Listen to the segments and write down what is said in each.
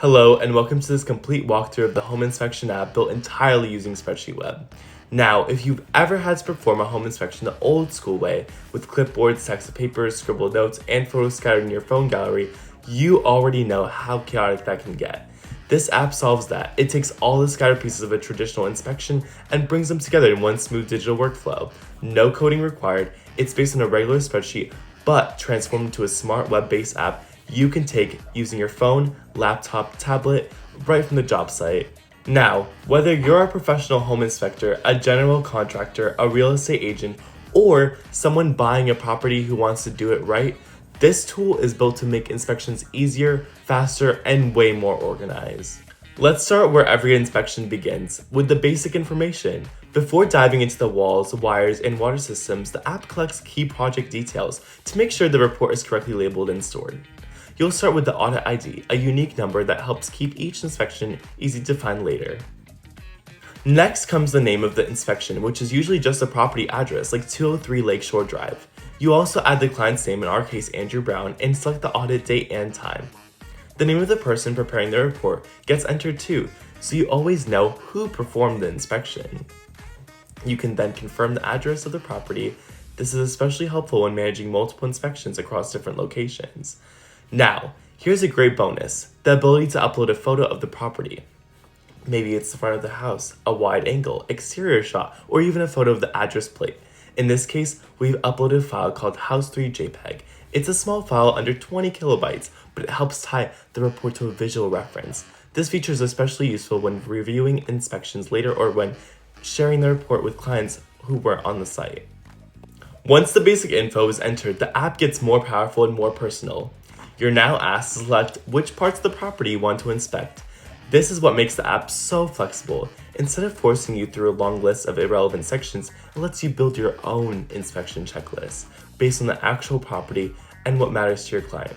Hello and welcome to this complete walkthrough of the home inspection app built entirely using SpreadsheetWeb. Now, if you've ever had to perform a home inspection the old school way, with clipboards, stacks of papers, scribbled notes, and photos scattered in your phone gallery, you already know how chaotic that can get. This app solves that. It takes all the scattered pieces of a traditional inspection and brings them together in one smooth digital workflow. No coding required, it's based on a regular spreadsheet, but transformed into a smart web-based app you can take using your phone, laptop, tablet, right from the job site. Now, whether you're a professional home inspector, a general contractor, a real estate agent, or someone buying a property who wants to do it right, this tool is built to make inspections easier, faster, and way more organized. Let's start where every inspection begins, with the basic information. Before diving into the walls, wires, and water systems, the app collects key project details to make sure the report is correctly labeled and stored. You'll start with the audit ID, a unique number that helps keep each inspection easy to find later. Next comes the name of the inspection, which is usually just a property address like 203 Lakeshore Drive. You also add the client's name, in our case Andrew Brown, and select the audit date and time. The name of the person preparing the report gets entered too, so you always know who performed the inspection. You can then confirm the address of the property. This is especially helpful when managing multiple inspections across different locations. Now, here's a great bonus, the ability to upload a photo of the property. Maybe it's the front of the house, a wide angle, exterior shot, or even a photo of the address plate. In this case, we've uploaded a file called House3JPEG. It's a small file under 20 kilobytes, but it helps tie the report to a visual reference. This feature is especially useful when reviewing inspections later or when sharing the report with clients who weren't on the site. Once the basic info is entered, the app gets more powerful and more personal. You're now asked to select which parts of the property you want to inspect. This is what makes the app so flexible. Instead of forcing you through a long list of irrelevant sections, it lets you build your own inspection checklist based on the actual property and what matters to your client.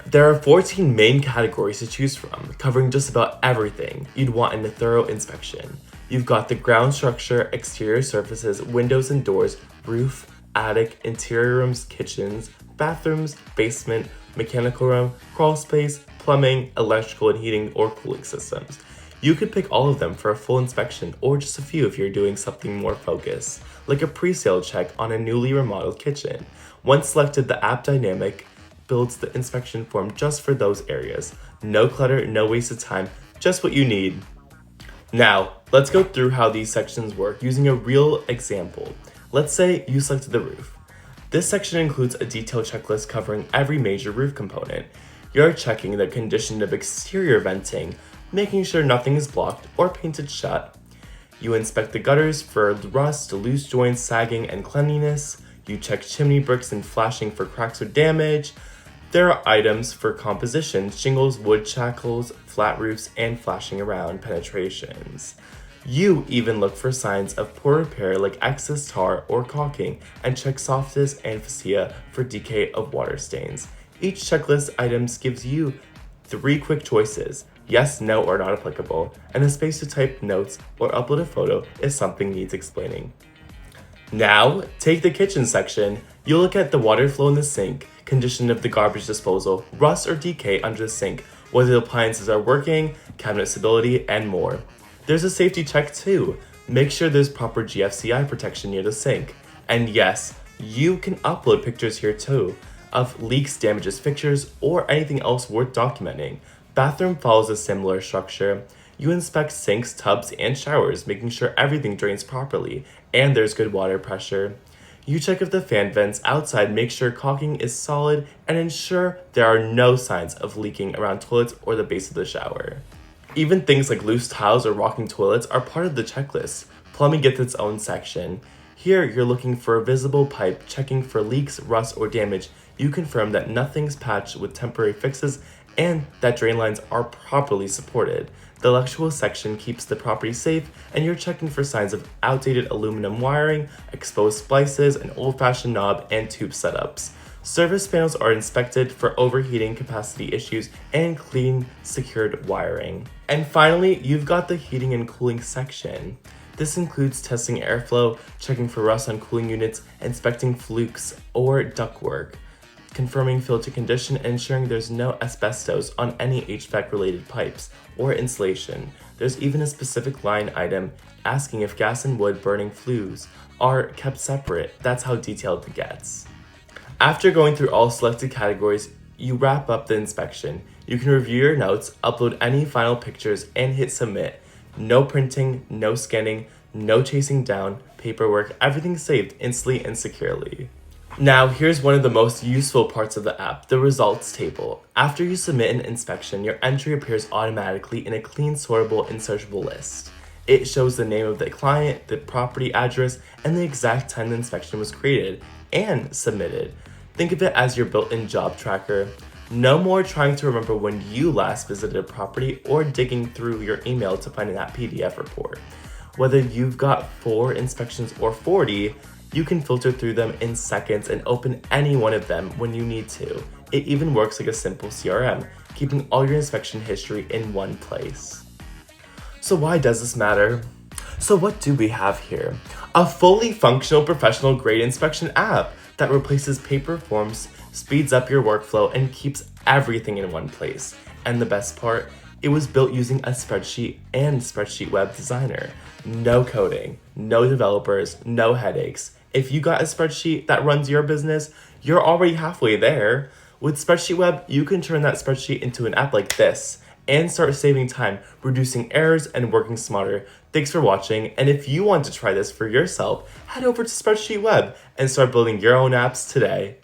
There are 14 main categories to choose from, covering just about everything you'd want in a thorough inspection. You've got the ground structure, exterior surfaces, windows and doors, roof, attic, interior rooms, kitchens, bathrooms, basement, mechanical room, crawl space, plumbing, electrical and heating or cooling systems. You could pick all of them for a full inspection or just a few if you're doing something more focused, like a pre-sale check on a newly remodeled kitchen. Once selected, the app dynamic builds the inspection form just for those areas. No clutter, no waste of time, just what you need. Now, let's go through how these sections work using a real example. Let's say you selected the roof. This section includes a detailed checklist covering every major roof component. You're checking the condition of exterior venting, making sure nothing is blocked or painted shut. You inspect the gutters for rust, loose joints, sagging, and cleanliness. You check chimney bricks and flashing for cracks or damage. There are items for composition, shingles, wood shackles, flat roofs, and flashing around penetrations. You even look for signs of poor repair like excess tar or caulking and check softness and fascia for decay of water stains. Each checklist items gives you 3 quick choices, yes, no, or not applicable, and a space to type notes or upload a photo if something needs explaining. Now, take the kitchen section. You'll look at the water flow in the sink, condition of the garbage disposal, rust or decay under the sink, whether the appliances are working, cabinet stability, and more. There's a safety check too. Make sure there's proper GFCI protection near the sink. And yes, you can upload pictures here too of leaks, damages, fixtures, or anything else worth documenting. Bathroom follows a similar structure. You inspect sinks, tubs, and showers, making sure everything drains properly and there's good water pressure. You check if the fan vents outside, make sure caulking is solid, and ensure there are no signs of leaking around toilets or the base of the shower. Even things like loose tiles or rocking toilets are part of the checklist. Plumbing gets its own section. Here, you're looking for a visible pipe, checking for leaks, rust, or damage. You confirm that nothing's patched with temporary fixes and that drain lines are properly supported. The electrical section keeps the property safe, and you're checking for signs of outdated aluminum wiring, exposed splices, an old-fashioned knob, and tube setups. Service panels are inspected for overheating capacity issues and clean, secured wiring. And finally, you've got the heating and cooling section. This includes testing airflow, checking for rust on cooling units, inspecting flukes or ductwork. confirming filter condition and ensuring there's no asbestos on any HVAC-related pipes or insulation. There's even a specific line item asking if gas and wood burning flues are kept separate. That's how detailed it gets. After going through all selected categories, you wrap up the inspection. You can review your notes, upload any final pictures, and hit submit. No printing, no scanning, no chasing down paperwork, everything saved instantly and securely. Now, here's one of the most useful parts of the app, the results table. After you submit an inspection, your entry appears automatically in a clean, sortable, and searchable list. It shows the name of the client, the property address, and the exact time the inspection was created and submitted. Think of it as your built-in job tracker. No more trying to remember when you last visited a property or digging through your email to find that PDF report. Whether you've got 4 inspections or 40, you can filter through them in seconds and open any one of them when you need to. It even works like a simple CRM, keeping all your inspection history in one place. So why does this matter? So what do we have here? A fully functional professional grade inspection app that replaces paper forms, speeds up your workflow, and keeps everything in one place. And the best part, it was built using a spreadsheet and SpreadsheetWeb designer. No coding, no developers, no headaches. If you got a spreadsheet that runs your business, you're already halfway there. With SpreadsheetWeb, you can turn that spreadsheet into an app like this and start saving time, reducing errors, and working smarter. Thanks for watching, and if you want to try this for yourself, head over to SpreadsheetWeb and start building your own apps today.